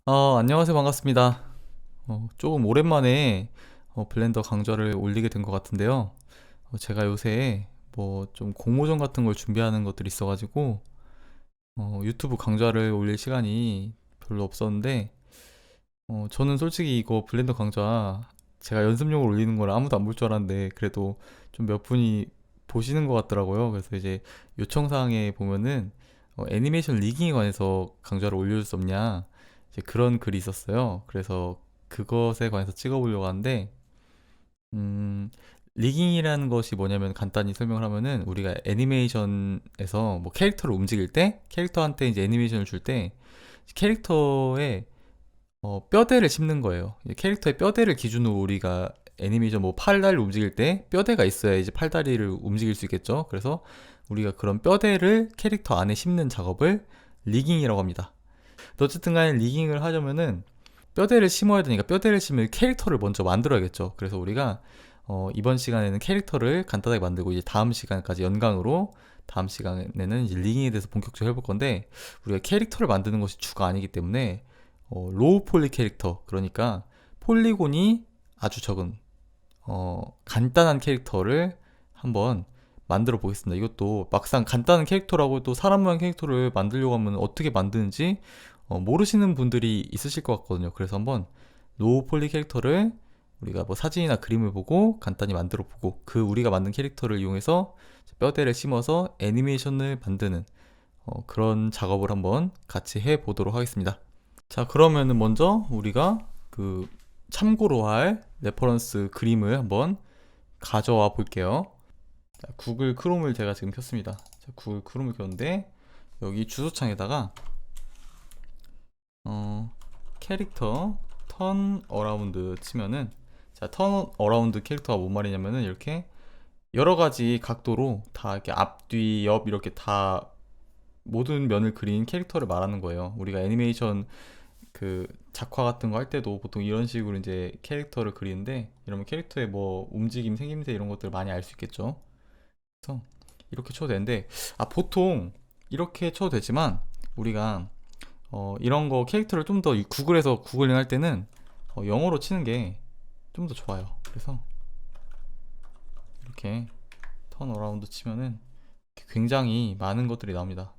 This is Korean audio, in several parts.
안녕하세요. 반갑습니다. 조금 오랜만에 블렌더 강좌를 올리게 된 것 같은데요. 제가 요새 뭐 좀 공모전 같은 걸 준비하는 것들이 있어가지고 유튜브 강좌를 올릴 시간이 별로 없었는데 저는 솔직히 이거 블렌더 강좌 제가 연습용으로 올리는 걸 아무도 안 볼 줄 알았는데 그래도 좀 몇 분이 보시는 것 같더라고요. 그래서 이제 요청사항에 보면은 애니메이션 리깅에 관해서 강좌를 올려줄 수 없냐 이제 그런 글이 있었어요. 그래서 그것에 관해서 찍어보려고 하는데 음, 리깅이라는 것이 뭐냐면 간단히 설명을 하면은 우리가 애니메이션에서 뭐 캐릭터를 움직일 때 캐릭터한테 이제 애니메이션을 줄 때 캐릭터에 뼈대를 씹는 거예요. 이제 캐릭터의 뼈대를 기준으로 우리가 애니메이션 뭐 팔다리를 움직일 때 뼈대가 있어야 이제 팔다리를 움직일 수 있겠죠. 그래서 우리가 그런 뼈대를 캐릭터 안에 씹는 작업을 리깅이라고 합니다. 어쨌든 간에 리깅을 하려면은 뼈대를 심어야 되니까 뼈대를 심을 캐릭터를 먼저 만들어야겠죠. 그래서 우리가 이번 시간에는 캐릭터를 간단하게 만들고 이제 다음 시간까지 연강으로 다음 시간에는 이제 리깅에 대해서 본격적으로 해볼 건데 우리가 캐릭터를 만드는 것이 주가 아니기 때문에 로우 폴리 캐릭터 그러니까 폴리곤이 아주 적은 간단한 캐릭터를 한번 만들어 보겠습니다. 이것도 막상 간단한 캐릭터라고 또 사람 모양 캐릭터를 만들려고 하면 어떻게 만드는지 모르시는 분들이 있으실 것 같거든요. 그래서 한번 로우 폴리 캐릭터를 우리가 뭐 사진이나 그림을 보고 간단히 만들어 보고 그 우리가 만든 캐릭터를 이용해서 뼈대를 심어서 애니메이션을 만드는 그런 작업을 한번 같이 해 보도록 하겠습니다. 자, 그러면은 먼저 우리가 그 참고로 할 레퍼런스 그림을 한번 가져와 볼게요. 자, 구글 크롬을 제가 지금 켰습니다. 자, 구글 크롬을 켰는데 여기 주소창에다가 어, 캐릭터 턴 어라운드 치면은 자, 턴 어라운드 캐릭터가 뭔 말이냐면은 이렇게 여러 가지 각도로 다 이렇게 앞, 뒤, 옆 이렇게 다 모든 면을 그린 캐릭터를 말하는 거예요. 우리가 애니메이션 그 작화 같은 거 할 때도 보통 이런 식으로 이제 캐릭터를 그리는데 이러면 캐릭터의 뭐 움직임, 생김새 이런 것들을 많이 알 수 있겠죠. 그래서 이렇게 쳐도 되는데 보통 이렇게 쳐도 되지만 우리가 이런 거 캐릭터를 좀 더 구글에서 구글링 할 때는 영어로 치는 게 좀 더 좋아요. 그래서 이렇게 턴 어라운드 치면은 굉장히 많은 것들이 나옵니다.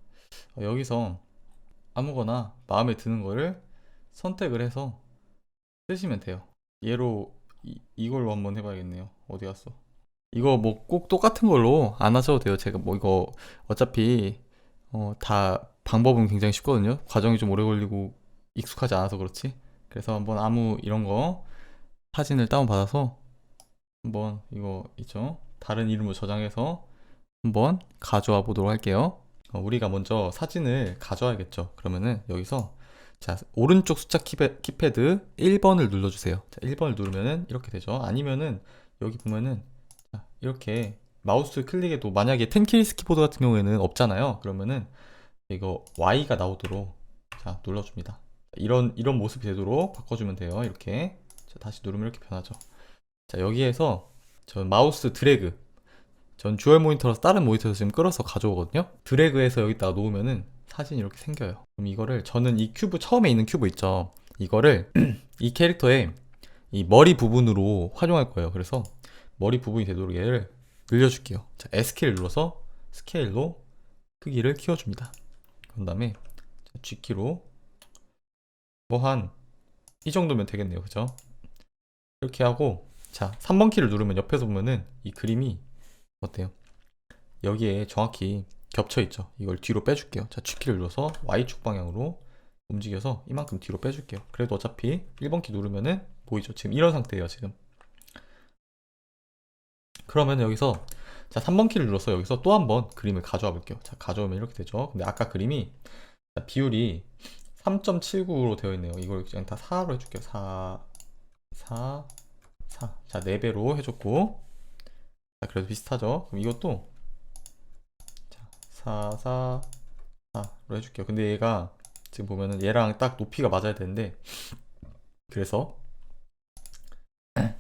여기서 아무거나 마음에 드는 거를 선택을 해서 쓰시면 돼요. 얘로 이걸로 한번 해봐야겠네요. 어디 갔어? 이거 뭐 꼭 똑같은 걸로 안 하셔도 돼요. 제가 뭐 이거 어차피 다 방법은 굉장히 쉽거든요. 과정이 좀 오래 걸리고 익숙하지 않아서 그렇지. 그래서 한번 아무 이런 거 사진을 다운받아서 한번 이거 있죠. 다른 이름으로 저장해서 한번 가져와 보도록 할게요. 우리가 먼저 사진을 가져와야겠죠. 그러면은 여기서 자, 오른쪽 숫자 키패드 1번을 눌러주세요. 자, 1번을 누르면은 이렇게 되죠. 아니면은 여기 보면은 자, 이렇게 마우스 클릭해도 만약에 10키스 키보드 같은 경우에는 없잖아요. 그러면은 이거 Y가 나오도록 자, 눌러줍니다. 이런 모습이 되도록 바꿔주면 돼요. 이렇게 자, 다시 누르면 이렇게 변하죠. 자, 여기에서 저 마우스 드래그 전 듀얼 모니터라서 다른 모니터에서 지금 끌어서 가져오거든요. 드래그해서 여기다가 놓으면은 사진이 이렇게 생겨요. 그럼 이거를 저는 이 큐브 처음에 있는 큐브 있죠. 이거를 이 캐릭터의 이 머리 부분으로 활용할 거예요. 그래서 머리 부분이 되도록 얘를 늘려줄게요. 자, S키를 눌러서 스케일로 크기를 키워줍니다. 그런 다음에 G키로 뭐 한 이 정도면 되겠네요. 그죠? 이렇게 하고 자, 3번 키를 누르면 옆에서 보면은 이 그림이 어때요? 여기에 정확히 겹쳐 있죠. 이걸 뒤로 빼줄게요. 자, G키를 눌러서 Y축 방향으로 움직여서 이만큼 뒤로 빼줄게요. 그래도 어차피 1번 키 누르면은 보이죠. 지금 이런 상태예요. 지금. 그러면 여기서 자, 3번 키를 눌러서 여기서 또 한 번 그림을 가져와 볼게요. 자, 가져오면 이렇게 되죠. 근데 아까 그림이 비율이 3.79로 되어 있네요. 이걸 그냥 다 4로 해줄게요. 4, 4, 4. 자, 4배로 해줬고. 자, 그래도 비슷하죠. 그럼 이것도 자, 4, 4, 4로 해줄게요. 근데 얘가 지금 보면은 얘랑 딱 높이가 맞아야 되는데 그래서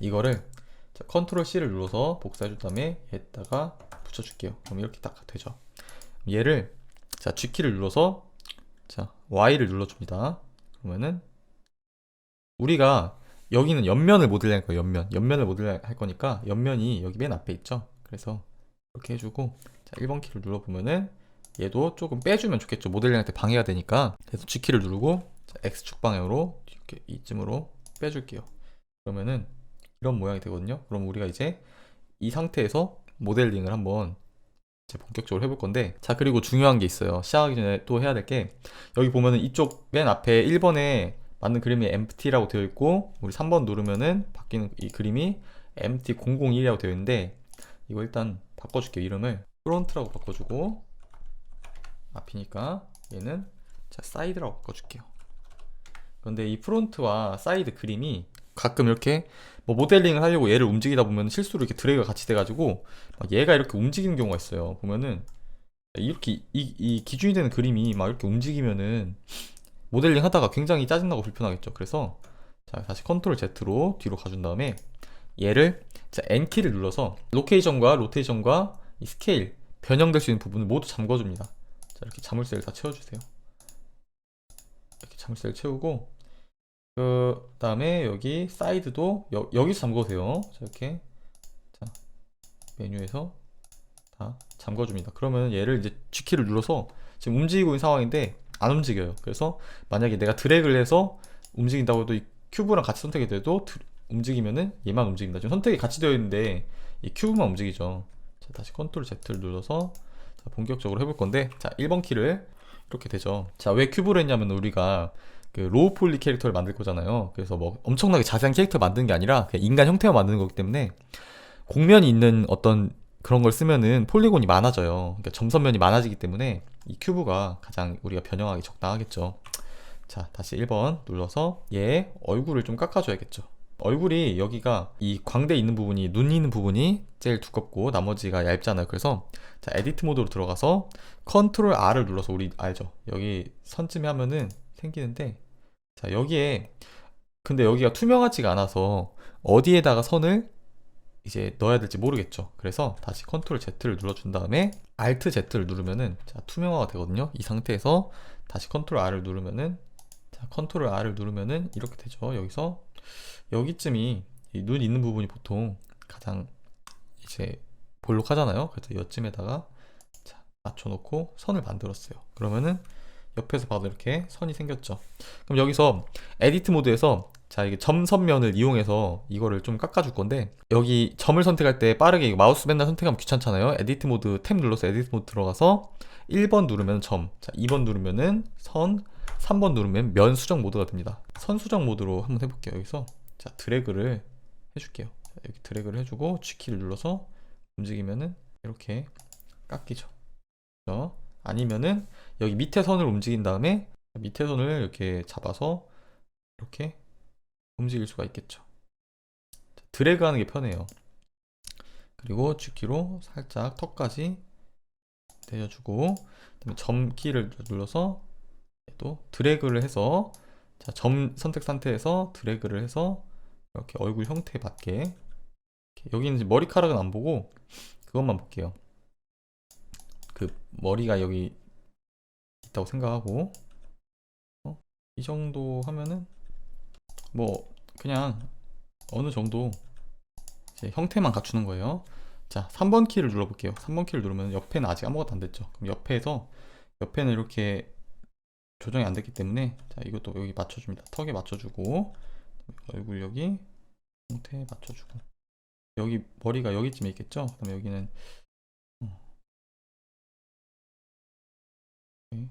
이거를 자, 컨트롤 C를 눌러서 복사해 준 다음에 얘에다가 붙여줄게요. 그럼 이렇게 딱 되죠. 얘를 자 G키를 눌러서 자 Y를 눌러줍니다. 그러면은 우리가 여기는 옆면을 모델링 할 거예요. 옆면을 모델링 할 거니까 옆면이 여기 맨 앞에 있죠. 그래서 이렇게 해주고, 자, 1번 키를 눌러보면은 얘도 조금 빼주면 좋겠죠. 모델링 할 때 방해가 되니까. 그래서 G키를 누르고, 자, X축 방향으로 이렇게 이쯤으로 빼줄게요. 그러면은 이런 모양이 되거든요. 그럼 우리가 이제 이 상태에서 모델링을 한번 이제 본격적으로 해볼 건데, 자, 그리고 중요한 게 있어요. 시작하기 전에 또 해야 될 게, 여기 보면은 이쪽 맨 앞에 1번에 맞는 그림이 empty라고 되어 있고, 우리 3번 누르면은 바뀌는 이 그림이 empty 001이라고 되어 있는데, 이거 일단 바꿔줄게요. 이름을 프론트라고 바꿔주고, 앞이니까 얘는 자, 사이드라고 바꿔줄게요. 그런데 이 프론트와 사이드 그림이 가끔 이렇게 뭐 모델링을 하려고 얘를 움직이다 보면 실수로 이렇게 드래그가 같이 돼가지고 막 얘가 이렇게 움직이는 경우가 있어요. 보면은 이렇게 이 기준이 되는 그림이 막 이렇게 움직이면은 모델링 하다가 굉장히 짜증나고 불편하겠죠. 그래서 자, 다시 컨트롤 Z로 뒤로 가준 다음에 얘를 자, N키를 눌러서 로케이션과 로테이션과 이 스케일 변형될 수 있는 부분을 모두 잠궈줍니다. 자, 이렇게 자물쇠를 다 채워주세요. 이렇게 자물쇠를 채우고, 그 다음에 여기 사이드도 여기서 잠궈주세요. 자, 이렇게 자, 메뉴에서 다 잠궈줍니다. 그러면 얘를 이제 G키를 눌러서 지금 움직이고 있는 상황인데 안 움직여요. 그래서 만약에 내가 드래그를 해서 움직인다고 해도 이 큐브랑 같이 선택이 돼도 움직이면은 얘만 움직인다. 지금 선택이 같이 되어 있는데 이 큐브만 움직이죠. 자, 다시 컨트롤 Z를 눌러서 자, 본격적으로 해볼 건데, 자, 1번 키를 이렇게 되죠. 자, 왜 큐브를 했냐면 우리가 그 로우 폴리 캐릭터를 만들 거잖아요. 그래서 뭐 엄청나게 자세한 캐릭터 만드는 게 아니라 그냥 인간 형태만 만드는 거기 때문에 곡면이 있는 어떤 그런 걸 쓰면은 폴리곤이 많아져요. 그러니까 점선면이 많아지기 때문에 이 큐브가 가장 우리가 변형하기 적당하겠죠. 자, 다시 1번 눌러서 얘 얼굴을 좀 깎아줘야겠죠. 얼굴이 여기가 이 광대 있는 부분이, 눈 있는 부분이 제일 두껍고 나머지가 얇잖아요. 그래서 자, 에디트 모드로 들어가서 컨트롤 R을 눌러서, 우리 알죠? 여기 선쯤에 하면은 생기는데, 자, 여기에 근데 여기가 투명하지가 않아서 어디에다가 선을 이제 넣어야 될지 모르겠죠. 그래서 다시 컨트롤 Z를 눌러준 다음에 Alt Z를 누르면은 자, 투명화가 되거든요. 이 상태에서 다시 컨트롤 R을 누르면은, 자, 컨트롤 R을 누르면은 이렇게 되죠. 여기서 여기쯤이 이 눈 있는 부분이 보통 가장 이제 볼록하잖아요. 그래서 이쯤에다가 자, 맞춰놓고 선을 만들었어요. 그러면은 옆에서 봐도 이렇게 선이 생겼죠. 그럼 여기서 에디트 모드에서 자, 이게 점선면을 이용해서 이거를 좀 깎아줄 건데, 여기 점을 선택할 때 빠르게 마우스 맨날 선택하면 귀찮잖아요. 에디트 모드 탭 눌러서 에디트 모드 들어가서 1번 누르면 점, 자, 2번 누르면은 선, 3번 누르면 면 수정 모드가 됩니다. 선 수정 모드로 한번 해볼게요. 여기서 자, 드래그를 해줄게요. 자, 여기 드래그를 해주고 G키를 눌러서 움직이면은 이렇게 깎이죠. 그렇죠? 아니면은 여기 밑에 선을 움직인 다음에 밑에 선을 이렇게 잡아서 이렇게 움직일 수가 있겠죠. 드래그 하는 게 편해요. 그리고 G키로 살짝 턱까지 내려주고, 그다음에 점 키를 눌러서 또 드래그를 해서 자, 점 선택 상태에서 드래그를 해서 이렇게 얼굴 형태에 맞게, 이렇게 여기는 이제 머리카락은 안 보고 그것만 볼게요. 그 머리가 여기 있다고 생각하고, 이 정도 하면은 뭐 그냥 어느 정도 이제 형태만 갖추는 거예요. 자, 3번 키를 눌러볼게요. 3번 키를 누르면 옆에는 아직 아무것도 안 됐죠. 그럼 옆에는 이렇게 조정이 안 됐기 때문에 자, 이것도 여기 맞춰줍니다. 턱에 맞춰주고, 얼굴 여기 형태에 맞춰주고, 여기 머리가 여기쯤에 있겠죠. 그 다음에 여기는 이렇게.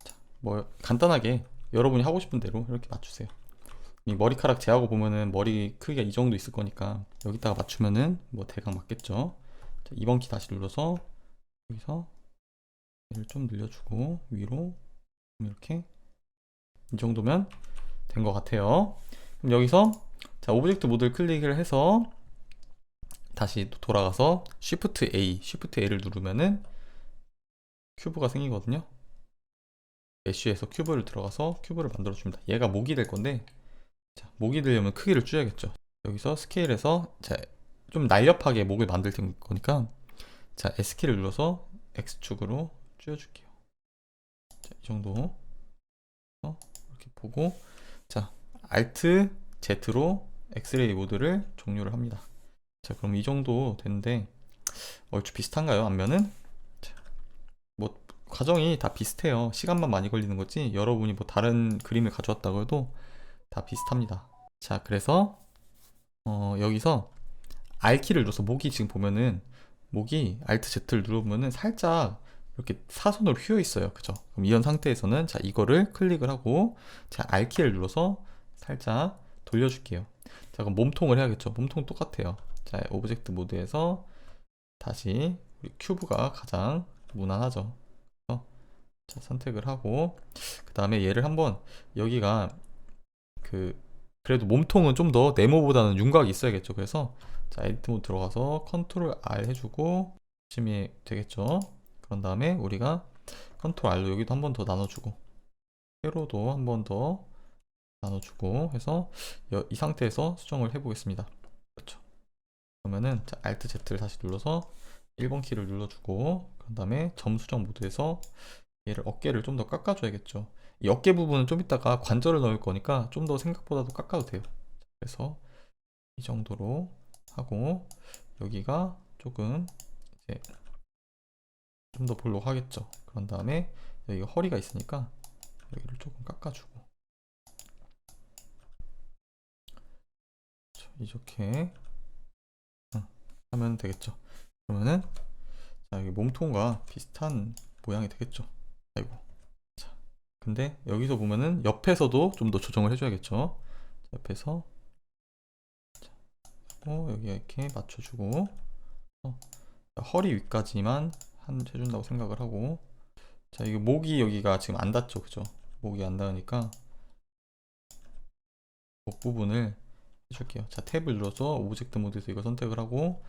자, 뭐 간단하게 여러분이 하고 싶은 대로 이렇게 맞추세요. 이 머리카락 제하고 보면은 머리 크기가 이 정도 있을 거니까 여기다가 맞추면은 뭐 대강 맞겠죠. 자, 2번 키 다시 눌러서 여기서 얘를 좀 늘려주고 위로 이렇게, 이 정도면 된 것 같아요. 그럼 여기서 자, 오브젝트 모드를 클릭을 해서 다시 또 돌아가서 Shift A를 누르면은 큐브가 생기거든요. 메쉬에서 큐브를 들어가서 큐브를 만들어 줍니다. 얘가 목이 될 건데, 자, 목이 되려면 크기를 줄여야겠죠. 여기서 스케일에서 자, 좀 날렵하게 목을 만들 거니까, 자, S키를 눌러서 X축으로 줄여줄게요. 자, 이 정도. 이렇게 보고, 자, Alt Z로 엑스레이 모드를 종료를 합니다. 자, 그럼 이 정도 됐는데, 얼추 비슷한가요? 앞면은? 자, 뭐 과정이 다 비슷해요. 시간만 많이 걸리는 거지 여러분이 뭐 다른 그림을 가져왔다고 해도 다 비슷합니다. 자, 그래서 여기서 R키를 눌러서 목이 지금 보면은 목이 Alt Z를 누르면은 살짝 이렇게 사선으로 휘어 있어요. 그죠? 그럼 이런 상태에서는 자, 이거를 클릭을 하고 자, R키를 눌러서 살짝 돌려줄게요. 자, 그럼 몸통을 해야겠죠. 몸통 똑같아요. 자, 오브젝트 모드에서 다시 우리 큐브가 가장 무난하죠. 그래서 자, 선택을 하고 그 다음에 얘를 한번 여기가 그래도 몸통은 좀 더 네모보다는 윤곽이 있어야겠죠. 그래서 자, 에디트 모드 들어가서 컨트롤 R 해주고 열심히 되겠죠. 그런 다음에 우리가 컨트롤 R로 여기도 한 번 더 나눠주고 세로도 한 번 더 나눠주고 해서 이 상태에서 수정을 해보겠습니다. 그렇죠. 그러면은 자, Alt Z를 다시 눌러서 1번 키를 눌러주고 그 다음에 점 수정 모드에서 얘를 어깨를 좀 더 깎아줘야겠죠. 이 어깨 부분은 좀 이따가 관절을 넣을 거니까 좀 더 생각보다도 깎아도 돼요. 그래서 이 정도로 하고 여기가 조금 이제 좀 더 볼록 하겠죠. 그런 다음에 여기가 허리가 있으니까 여기를 조금 깎아주고 이렇게 하면 되겠죠. 그러면은 자, 여기 몸통과 비슷한 모양이 되겠죠. 아이고. 자, 근데 여기서 보면은 옆에서도 좀 더 조정을 해줘야겠죠. 옆에서 자, 여기 이렇게 맞춰주고 허리 위까지만 해준다고 생각을 하고 자, 이거 목이 여기가 지금 안 닿죠. 그죠? 목이 안 닿으니까 목 부분을 해줄게요. 자, 탭을 눌러서 오브젝트 모드에서 이거 선택을 하고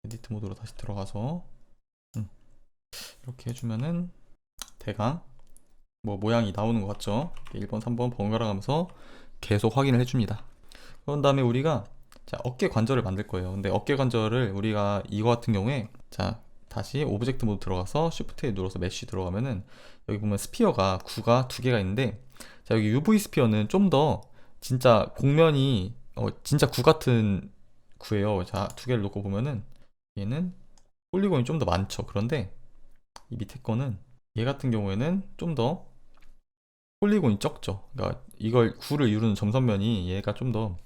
에디트 모드로 다시 들어가서 이렇게 해주면은 대강 뭐 모양이 나오는 것 같죠. 1번 3번 번갈아 가면서 계속 확인을 해줍니다. 그런 다음에 우리가 자, 어깨 관절을 만들 거예요. 근데 어깨 관절을 우리가 이거 같은 경우에 자, 다시 오브젝트 모드 들어가서 Shift에 눌러서 메쉬 들어가면은 여기 보면 스피어가 구가 두 개가 있는데 자, 여기 UV 스피어는 좀 더 진짜 곡면이 진짜 구 같은 구예요. 자, 두 개를 놓고 보면은 얘는 폴리곤이 좀 더 많죠. 그런데 이 밑에 거는 얘 같은 경우에는 좀 더 폴리곤이 적죠. 그러니까 이걸 구를 이루는 점선면이 얘가 좀 더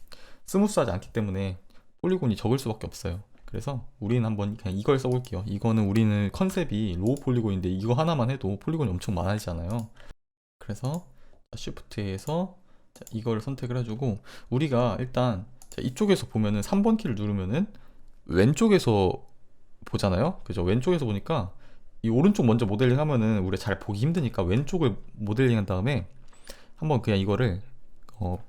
스무스하지 않기 때문에 폴리곤이 적을 수밖에 없어요. 그래서 우리는 한번 그냥 이걸 써볼게요. 이거는 우리는 컨셉이 로우 폴리곤인데 이거 하나만 해도 폴리곤이 엄청 많아지잖아요. 그래서 Shift에서 이걸 선택을 해주고 우리가 일단 이쪽에서 보면은 3번 키를 누르면은 왼쪽에서 보잖아요. 그죠? 왼쪽에서 보니까 이 오른쪽 먼저 모델링 하면은 우리가 잘 보기 힘드니까 왼쪽을 모델링 한 다음에 한번 그냥 이거를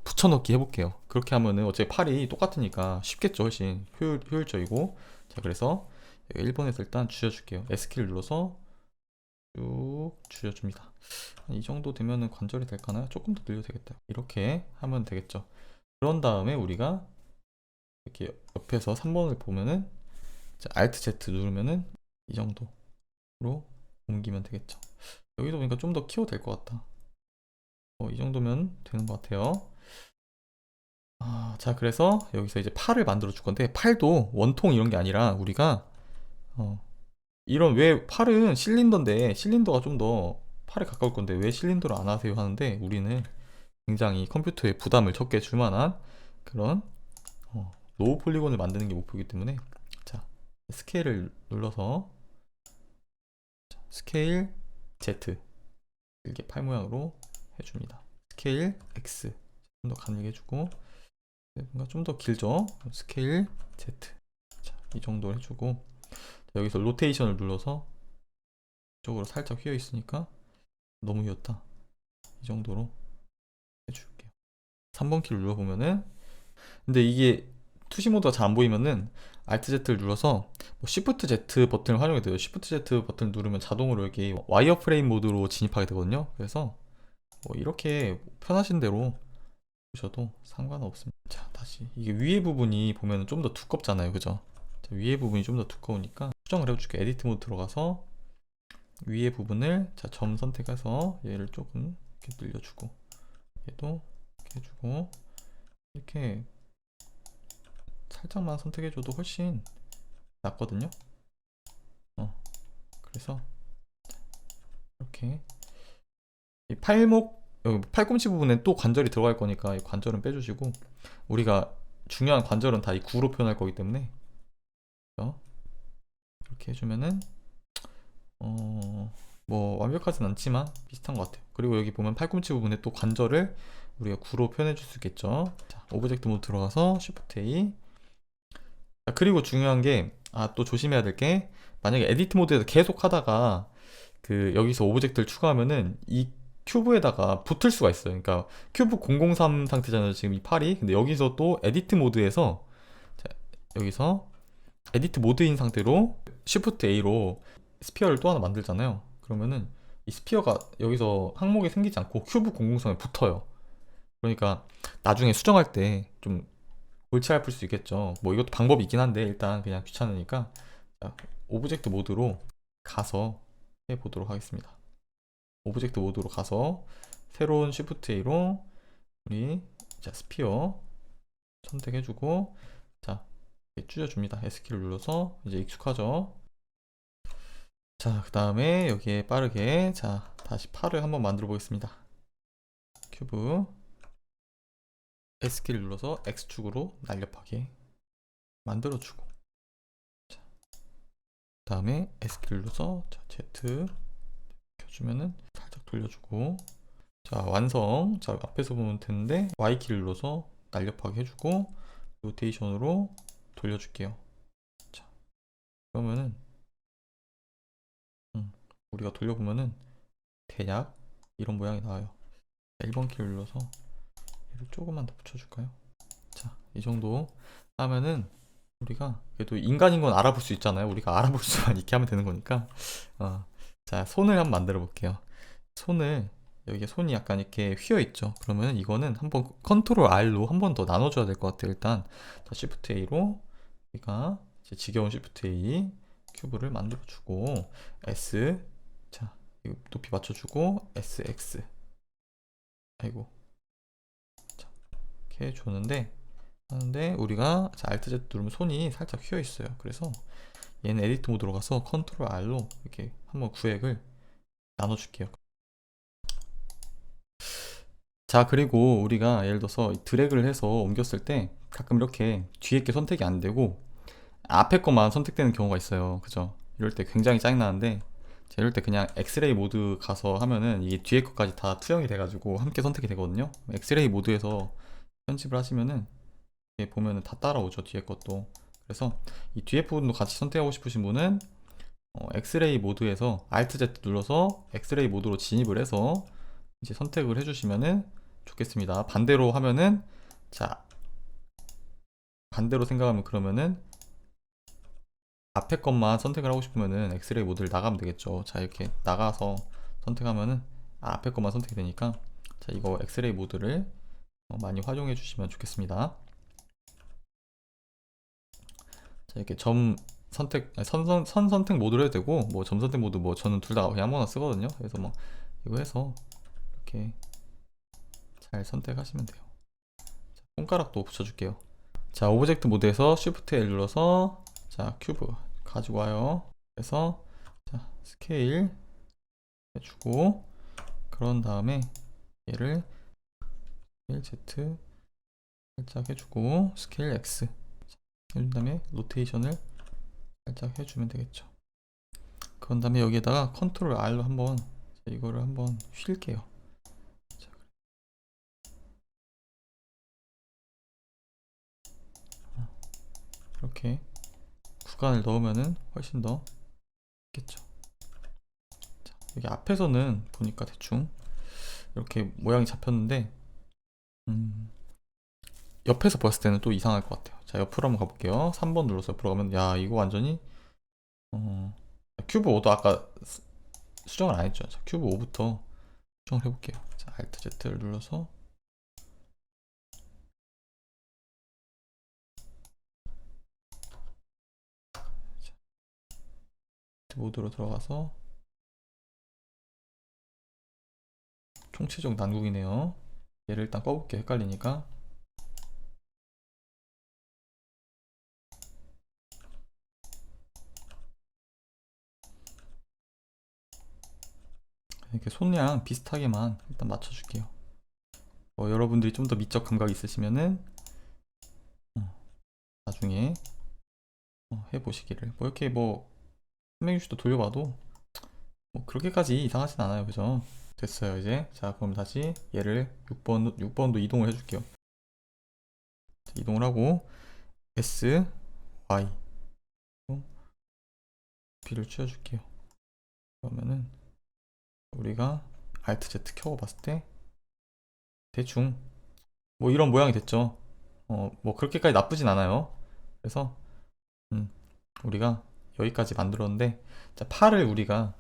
붙여넣기 해볼게요. 그렇게 하면은 어차피 팔이 똑같으니까 쉽겠죠. 훨씬 효율적이고 자, 그래서 1번에서 일단 줄여줄게요. S키를 눌러서 쭉 줄여줍니다. 이 정도 되면은 관절이 될까나요? 조금 더 늘려도 되겠다. 이렇게 하면 되겠죠. 그런 다음에 우리가 이렇게 옆에서 3번을 보면은 자, Alt Z 누르면은 이 정도로 옮기면 되겠죠. 여기도 보니까 좀 더 키워도 될 것 같다. 이 정도면 되는 것 같아요. 자, 그래서 여기서 이제 팔을 만들어 줄 건데 팔도 원통 이런 게 아니라 우리가 이런 왜 팔은 실린더인데 실린더가 좀 더 팔에 가까울 건데 왜 실린더를 안 하세요 하는데 우리는 굉장히 컴퓨터에 부담을 적게 줄 만한 그런 로우 폴리곤을 만드는 게 목표이기 때문에 자, 스케일을 눌러서 자, 스케일 Z 이렇게 팔 모양으로 해줍니다. 스케일 X 좀 더 가늘게 해주고 뭔가 좀 더 길죠. 스케일 Z 자, 이 정도 해주고 자, 여기서 로테이션을 눌러서 이쪽으로 살짝 휘어 있으니까 너무 휘었다. 이 정도로 해줄게요. 3번 키를 눌러보면은 근데 이게 투시 모드가 잘 안 보이면은 Alt Z를 눌러서 뭐 Shift Z 버튼을 활용해도 돼요. Shift Z 버튼을 누르면 자동으로 여기 와이어 프레임 모드로 진입하게 되거든요. 그래서 뭐 이렇게 편하신 대로 보셔도 상관없습니다. 자, 다시 이게 위에 부분이 보면 좀 더 두껍잖아요. 그죠? 자, 위에 부분이 좀 더 두꺼우니까 수정을 해줄게요. 에디트 모드 들어가서 위에 부분을 자, 점 선택해서 얘를 조금 이렇게 늘려주고 얘도 이렇게 해주고 이렇게 살짝만 선택해줘도 훨씬 낫거든요. 그래서 이렇게 이 팔목 여기 팔꿈치 부분에 또 관절이 들어갈 거니까 이 관절은 빼주시고 우리가 중요한 관절은 다 이 구로 표현할 거기 때문에 이렇게 해주면은 뭐 완벽하진 않지만 비슷한 것 같아요. 그리고 여기 보면 팔꿈치 부분에 또 관절을 우리가 구로 표현해 줄 수 있겠죠. 자, 오브젝트 모드 들어가서 Shift A. 자, 그리고 중요한 게 또 조심해야 될 게 만약에 에디트 모드에서 계속 하다가 그 여기서 오브젝트를 추가하면은 이 큐브에다가 붙을 수가 있어요. 그러니까 큐브 003 상태잖아요. 지금 이 팔이. 근데 여기서 또 에디트 모드에서 자, 여기서 에디트 모드인 상태로 Shift A로 스피어를 또 하나 만들잖아요. 그러면은 이 스피어가 여기서 항목이 생기지 않고 큐브 003에 붙어요. 그러니까 나중에 수정할 때 좀 골치 아플 수 있겠죠. 뭐 이것도 방법이 있긴 한데 일단 그냥 귀찮으니까 자, 오브젝트 모드로 가서 해보도록 하겠습니다. 오브젝트 모드로 가서 새로운 Shift A로 우리 자, 스피어 선택해주고 자, 이렇게 줄여줍니다. S키를 눌러서 이제 익숙하죠. 자, 그 다음에 여기에 빠르게 자, 다시 팔을 한번 만들어 보겠습니다. 큐브 S키를 눌러서 X축으로 날렵하게 만들어주고 자, 그 다음에 S키를 눌러서 자, Z 켜주면은 살짝 돌려주고 자, 완성. 자, 앞에서 보면 되는데 Y키를 눌러서 날렵하게 해주고 로테이션으로 돌려줄게요. 자, 그러면은 우리가 돌려보면은 대략 이런 모양이 나와요. 1번 키를 눌러서 얘를 조금만 더 붙여줄까요? 자, 이 정도 하면은 우리가 그래도 인간인 건 알아볼 수 있잖아요. 우리가 알아볼 수만 있게 하면 되는 거니까. 자, 손을 한번 만들어 볼게요. 손을 여기 손이 약간 이렇게 휘어 있죠. 그러면 이거는 한번 컨트롤 R로 한 번 더 나눠줘야 될 것 같아요. 일단 자, Shift A로 우리가 이제 지겨운 Shift A 큐브를 만들어주고 S 자 이거 높이 맞춰주고 SX 아이고 자, 이렇게 줬는데 하는데 우리가 자, Alt Z 누르면 손이 살짝 휘어 있어요. 그래서 얘는 에디트 모드로 가서 컨트롤 R로 이렇게 한번 구획을 나눠줄게요. 자, 그리고 우리가 예를 들어서 드래그를 해서 옮겼을 때 가끔 이렇게 뒤에 게 선택이 안 되고 앞에 것만 선택되는 경우가 있어요. 그죠? 이럴 때 굉장히 짜증나는데 이럴 때 그냥 엑스레이 모드 가서 하면은 이게 뒤에 것까지 다 투영이 돼가지고 함께 선택이 되거든요. 엑스레이 모드에서 편집을 하시면은 이게 보면은 다 따라오죠. 뒤에 것도. 그래서 이 뒤에 부분도 같이 선택하고 싶으신 분은 엑스레이 모드에서 Alt Z 눌러서 엑스레이 모드로 진입을 해서 이제 선택을 해주시면은 좋겠습니다. 반대로 하면은 자 반대로 생각하면 그러면은 앞에 것만 선택을 하고 싶으면은 엑스레이 모드를 나가면 되겠죠. 자 이렇게 나가서 선택하면은 앞에 것만 선택이 되니까 자 이거 엑스레이 모드를 많이 활용해 주시면 좋겠습니다. 자 이렇게 점 선택 아니, 선 선택 모드로 해도 되고 뭐 점 선택 모드 뭐 저는 둘 다 그냥 아무거나 쓰거든요. 그래서 뭐 이거 해서 이렇게 잘 선택하시면 돼요. 자, 손가락도 붙여줄게요. 자 오브젝트 모드에서 Shift L 눌러서 자 큐브 가지고 와요. 그래서 자 스케일 해주고 그런 다음에 얘를 스케일 Z 살짝 해주고 스케일 X 해준 다음에 로테이션을 살짝 해주면 되겠죠. 그런 다음에 여기에다가 컨트롤 R로 한번 이거를 한번 쉴게요. 자, 이렇게 구간을 넣으면은 훨씬 더 좋겠죠. 자, 여기 앞에서는 보니까 대충 이렇게 모양이 잡혔는데 옆에서 봤을 때는 또 이상할 것 같아요. 자 옆으로 한번 가볼게요. 3번 눌러서 옆으로 가면 야 이거 완전히 큐브 5도 아까 수정을 안 했죠. 자, 큐브 5부터 수정을 해볼게요. 자 Alt Z를 눌러서 모드로 들어가서 총체적 난국이네요. 얘를 일단 꺼볼게요. 헷갈리니까. 이렇게 손량 비슷하게만 일단 맞춰줄게요. 여러분들이 좀 더 미적 감각이 있으시면은 나중에 해보시기를. 이렇게 뭐 360도 돌려봐도 뭐 그렇게까지 이상하진 않아요. 그죠? 됐어요 이제. 자, 그럼 다시 얘를 6번도 이동을 해줄게요. 자, 이동을 하고 S, Y B를 추려줄게요. 그러면은 우리가 Alt Z 켜고 봤을 때 대충 뭐 이런 모양이 됐죠. 뭐 그렇게까지 나쁘진 않아요. 그래서 우리가 여기까지 만들었는데, 자, 팔을 우리가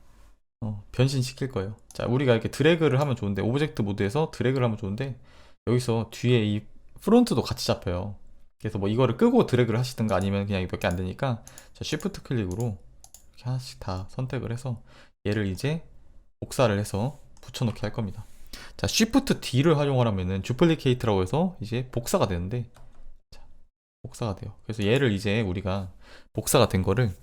변신시킬 거예요. 자, 우리가 이렇게 드래그를 하면 좋은데, 오브젝트 모드에서 드래그를 하면 좋은데, 여기서 뒤에 이 프론트도 같이 잡혀요. 그래서 뭐 이거를 끄고 드래그를 하시든가 아니면 그냥 몇 개 안 되니까, 자, 쉬프트 클릭으로 이렇게 하나씩 다 선택을 해서 얘를 이제 복사를 해서 붙여넣기 할 겁니다. 자, 쉬프트 D를 활용을 하면은 듀플리케이트라고 해서 이제 복사가 되는데, 자, 복사가 돼요. 그래서 얘를 이제 우리가 복사가 된 거를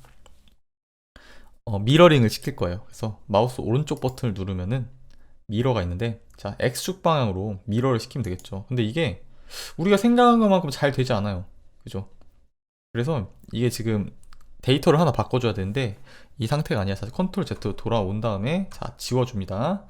미러링을 시킬 거예요. 그래서 마우스 오른쪽 버튼을 누르면은 미러가 있는데, 자, X축 방향으로 미러를 시키면 되겠죠. 근데 이게 우리가 생각한 것만큼 잘 되지 않아요. 그죠? 그래서 이게 지금 데이터를 하나 바꿔줘야 되는데 이 상태가 아니라 사실 컨트롤 Z로 돌아온 다음에, 자, 지워줍니다.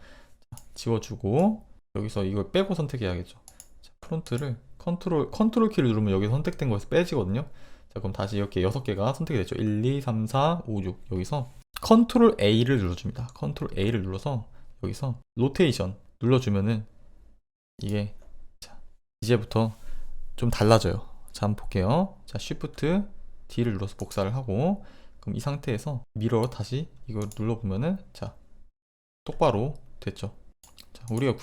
자, 지워주고 여기서 이걸 빼고 선택해야겠죠. 자, 프론트를 컨트롤 키를 누르면 여기 선택된 거에서 빼지거든요. 자, 그럼 다시 이렇게 6개가 선택이 됐죠. 1, 2, 3, 4, 5, 6. 여기서 컨트롤 A를 눌러줍니다. 컨트롤 A를 눌러서 여기서 로테이션 눌러주면은 이게, 자, 이제부터 좀 달라져요. 자, 한번 볼게요. 자, Shift D를 눌러서 복사를 하고, 그럼 이 상태에서 미러 다시 이걸 눌러보면은, 자, 똑바로 됐죠. 자, 우리가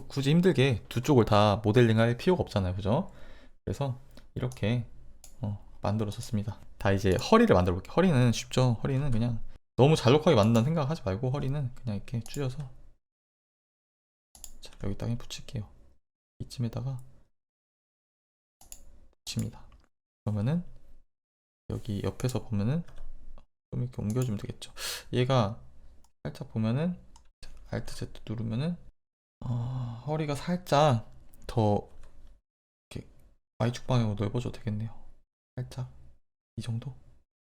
굳이 힘들게 두 쪽을 다 모델링 할 필요가 없잖아요. 그죠? 그래서 이렇게 만들어졌습니다. 다 이제 허리를 만들어 볼게요. 허리는 쉽죠. 허리는 그냥 너무 잘록하게 만든다는 생각하지 말고 허리는 그냥 이렇게 줄여서, 자, 여기다가 붙일게요. 이쯤에다가 붙입니다. 그러면은 여기 옆에서 보면은 좀 이렇게 옮겨주면 되겠죠. 얘가 살짝 보면은 Alt Z 누르면은 허리가 살짝 더 이렇게 Y축 방향으로 넓어져도 되겠네요. 살짝 이 정도?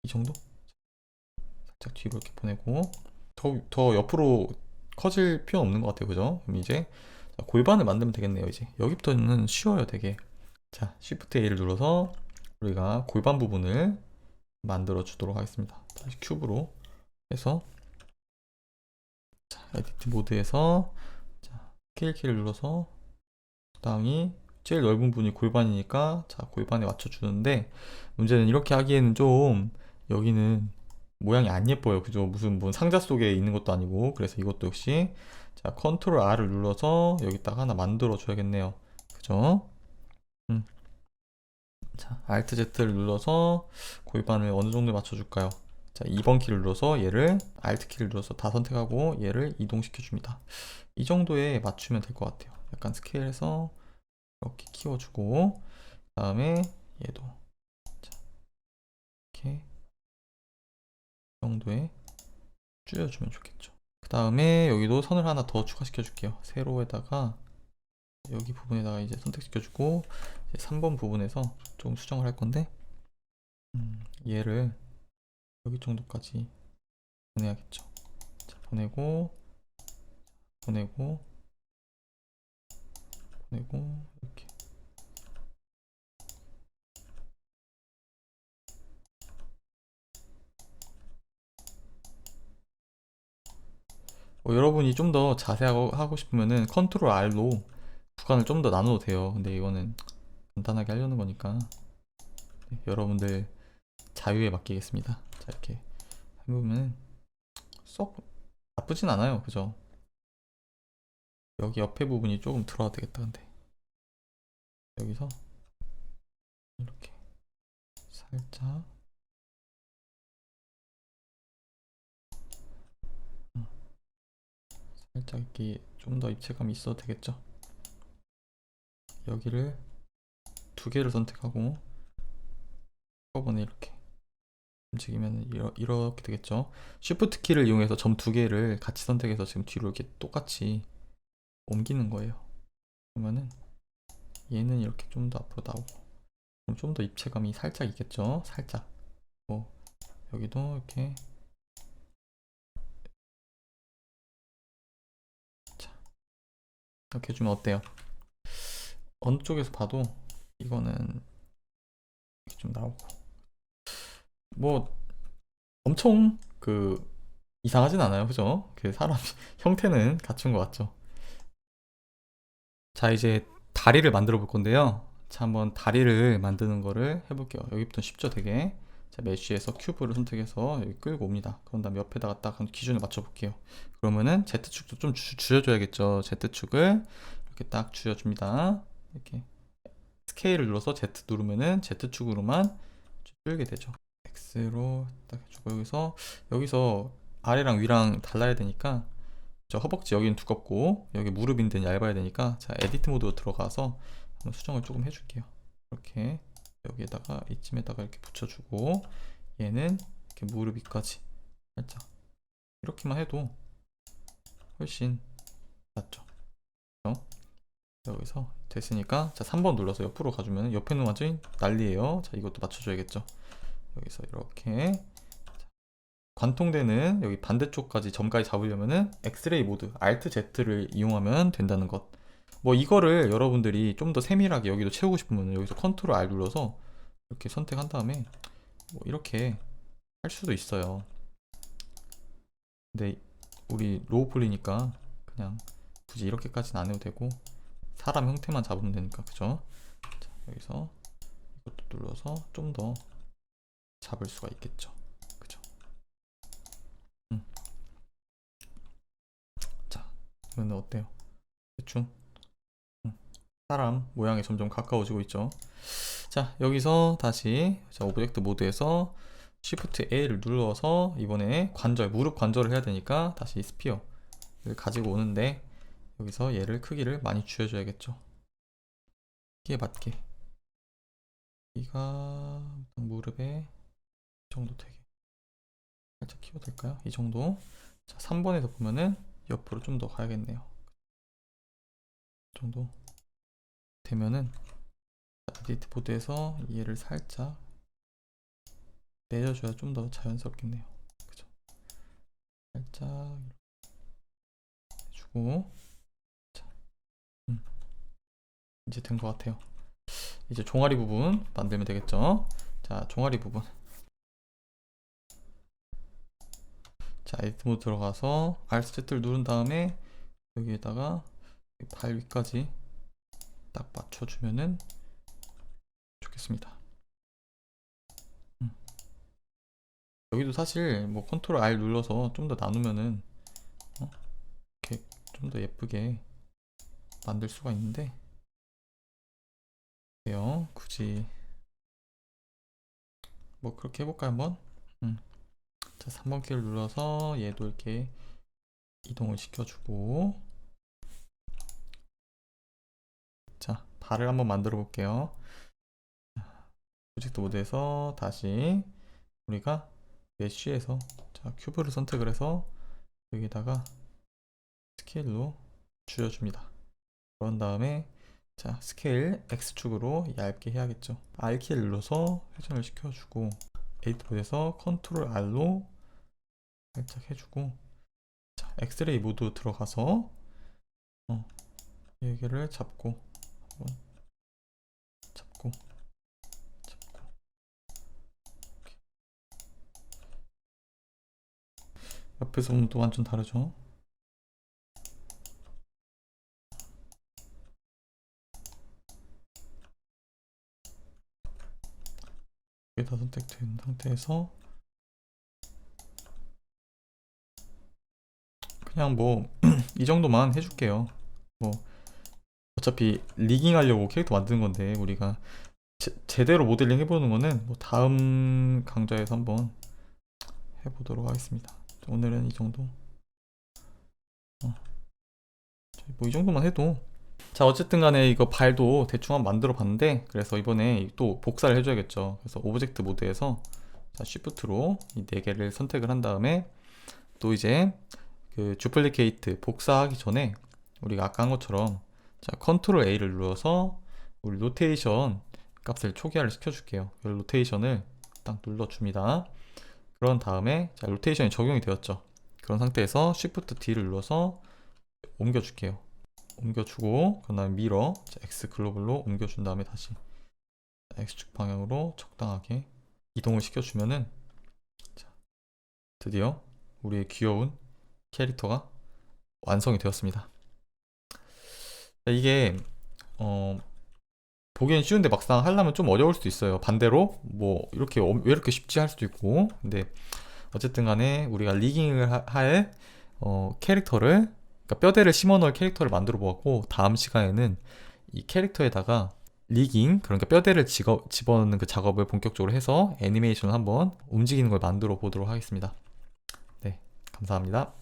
이 정도? 살짝 뒤로 이렇게 보내고 더 옆으로 커질 필요는 없는 것 같아요. 그죠? 그럼 이제 골반을 만들면 되겠네요. 이제 여기부터는 쉬워요 되게. 자, Shift A를 눌러서 우리가 골반 부분을 만들어 주도록 하겠습니다. 다시 큐브로 해서, 자, 에디트 모드에서, 자, 스케일 키를 눌러서 적당히 제일 넓은 부분이 골반이니까, 자, 골반에 맞춰주는데, 문제는 이렇게 하기에는 좀 여기는 모양이 안 예뻐요. 그죠? 무슨 뭐 상자 속에 있는 것도 아니고. 그래서 이것도 역시, 자, 컨트롤 R을 눌러서 여기다가 하나 만들어 줘야겠네요. 그죠? 자, Alt Z를 눌러서 골반을 어느 정도 맞춰줄까요? 자, 2번 키를 눌러서 얘를, Alt 키를 눌러서 다 선택하고 얘를 이동시켜 줍니다. 이 정도에 맞추면 될 것 같아요. 약간 스케일해서 이렇게 키워주고, 그 다음에 얘도, 자, 이렇게 이 정도에 줄여주면 좋겠죠. 그 다음에 여기도 선을 하나 더 추가시켜 줄게요. 세로에다가 여기 부분에다가 이제 선택시켜주고, 이제 3번 부분에서 좀 수정을 할 건데, 얘를 여기 정도까지 보내야겠죠. 자, 보내고 보내고 보내고 이렇게. 여러분이 좀 더 자세하고 하고 싶으면은 컨트롤 R로 구간을 좀 더 나눠도 돼요. 근데 이거는 간단하게 하려는 거니까, 네, 여러분들 자유에 맡기겠습니다. 자, 이렇게 해보면 썩 나쁘진 않아요. 그죠? 여기 옆에 부분이 조금 들어가도 되겠다. 근데 여기서 이렇게 살짝, 살짝 이렇게 좀 더 입체감이 있어도 되겠죠. 여기를 두 개를 선택하고 한꺼번에 이렇게 움직이면 이렇게 되겠죠. Shift 키를 이용해서 점 두 개를 같이 선택해서 지금 뒤로 이렇게 똑같이 옮기는 거예요. 그러면은 얘는 이렇게 좀 더 앞으로 나오고, 그럼 좀 더 입체감이 살짝 있겠죠. 살짝. 뭐 여기도 이렇게. 자, 이렇게 해주면 어때요? 어느 쪽에서 봐도 이거는 이렇게 좀 나오고, 뭐 엄청 이상하진 않아요, 그죠? 그 사람 형태는 갖춘 것 같죠. 자, 이제 다리를 만들어 볼 건데요. 자, 한번 다리를 만드는 거를 해볼게요. 여기부터 쉽죠, 되게. 자, 메쉬에서 큐브를 선택해서 여기 끌고 옵니다. 그런 다음에 옆에다가 딱 한 기준을 맞춰 볼게요. 그러면은 Z축도 좀 줄여줘야겠죠. Z축을 이렇게 딱 줄여줍니다. 이렇게 스케일을 눌러서 Z 누르면은 Z축으로만 줄게 되죠. X로 딱 해주고, 여기서 아래랑 위랑 달라야 되니까, 저 허벅지 여기는 두껍고 여기 무릎인데 얇아야 되니까, 자, 에디트 모드 들어가서 한번 수정을 조금 해줄게요. 이렇게 여기에다가 이쯤에다가 이렇게 붙여주고, 얘는 이렇게 무릎 위까지 살짝 이렇게만 해도 훨씬 낫죠. 여기서 됐으니까, 자, 3번 눌러서 옆으로 가주면 옆에는 완전히 난리예요. 자, 이것도 맞춰줘야겠죠. 여기서 이렇게 관통되는 여기 반대쪽까지 점까지 잡으려면은 엑스레이 모드 Alt Z를 이용하면 된다는 것. 뭐 이거를 여러분들이 좀 더 세밀하게 여기도 채우고 싶으면 여기서 컨트롤 R 눌러서 이렇게 선택한 다음에 뭐 이렇게 할 수도 있어요. 근데 우리 로우 폴리니까 그냥 굳이 이렇게까지는 안 해도 되고, 사람 형태만 잡으면 되니까, 그죠? 자, 여기서 이것도 눌러서 좀 더 잡을 수가 있겠죠. 그죠? 자, 그러면 어때요? 대충 사람 모양이 점점 가까워지고 있죠. 자, 여기서 다시, 자, 오브젝트 모드에서 Shift A를 눌러서 이번에 무릎 관절을 해야 되니까 다시 스피어를 가지고 오는데, 여기서 얘를 크기를 많이 줄여줘야겠죠. 크기에 맞게. 여기가 무릎에 이 정도 되게 살짝 키워도 될까요? 이 정도. 자, 3번에서 보면은 옆으로 좀 더 가야겠네요. 이 정도 되면은 에디트 보드에서 얘를 살짝 내려줘야 좀 더 자연스럽겠네요. 그죠? 살짝 해주고. 자, 이제 된 것 같아요. 이제 종아리 부분 만들면 되겠죠. 자, 종아리 부분. 자, 에디트 모드 들어가서 Alt Z를 누른 다음에 여기에다가 발 위까지 딱 맞춰주면은 좋겠습니다. 여기도 사실 뭐 컨트롤 R 눌러서 좀 더 나누면은 이렇게 좀 더 예쁘게 만들 수가 있는데, 굳이 뭐 그렇게 해볼까요, 한번? 자, 3번 키를 눌러서 얘도 이렇게 이동을 시켜주고, 자, 발을 한번 만들어 볼게요. 프로젝트 모드에서 다시 우리가 메쉬에서, 자, 큐브를 선택을 해서 여기다가 스케일로 줄여줍니다. 그런 다음에, 자, 스케일 X축으로 얇게 해야겠죠. R키를 눌러서 회전을 시켜주고, 에디트 모드에서 컨트롤 R로 살짝 해주고, 자, 엑스레이 모드 들어가서 여기를 잡고 한번 잡고 옆에서 보면 또 완전 다르죠. 이게 다 선택된 상태에서 그냥 뭐 이 정도만 해줄게요. 뭐 어차피 리깅 하려고 캐릭터 만드는 건데, 우리가 제대로 모델링 해보는 거는 뭐 다음 강좌에서 한번 해보도록 하겠습니다. 오늘은 이 정도. 뭐 이 정도만 해도. 자, 어쨌든 간에 이거 발도 대충 한번 만들어 봤는데, 그래서 이번에 또 복사를 해줘야겠죠. 그래서 오브젝트 모드에서 자, 쉬프트로 이 네 개를 선택을 한 다음에 또 이제 그 주플리케이트 복사하기 전에 우리가 아까 한 것처럼 자, 컨트롤 A를 눌러서 우리 로테이션 값을 초기화를 시켜줄게요. 이 로테이션을 딱 눌러줍니다. 그런 다음에 자, 로테이션이 적용이 되었죠. 그런 상태에서 Shift D를 눌러서 옮겨줄게요. 옮겨주고 그 다음에 미러 X 글로벌로 옮겨준 다음에 다시 X축 방향으로 적당하게 이동을 시켜주면은 자, 드디어 우리의 귀여운 캐릭터가 완성이 되었습니다. 자, 이게 보기엔 쉬운데 막상 하려면 좀 어려울 수도 있어요. 반대로 뭐 이렇게 왜 이렇게 쉽지 할 수도 있고. 근데 어쨌든 간에 우리가 리깅을 할 캐릭터를, 그러니까 뼈대를 심어 넣을 캐릭터를 만들어 보았고, 다음 시간에는 이 캐릭터에다가 리깅, 그러니까 뼈대를 집어넣는 그 작업을 본격적으로 해서 애니메이션을 한번 움직이는 걸 만들어 보도록 하겠습니다. 네, 감사합니다.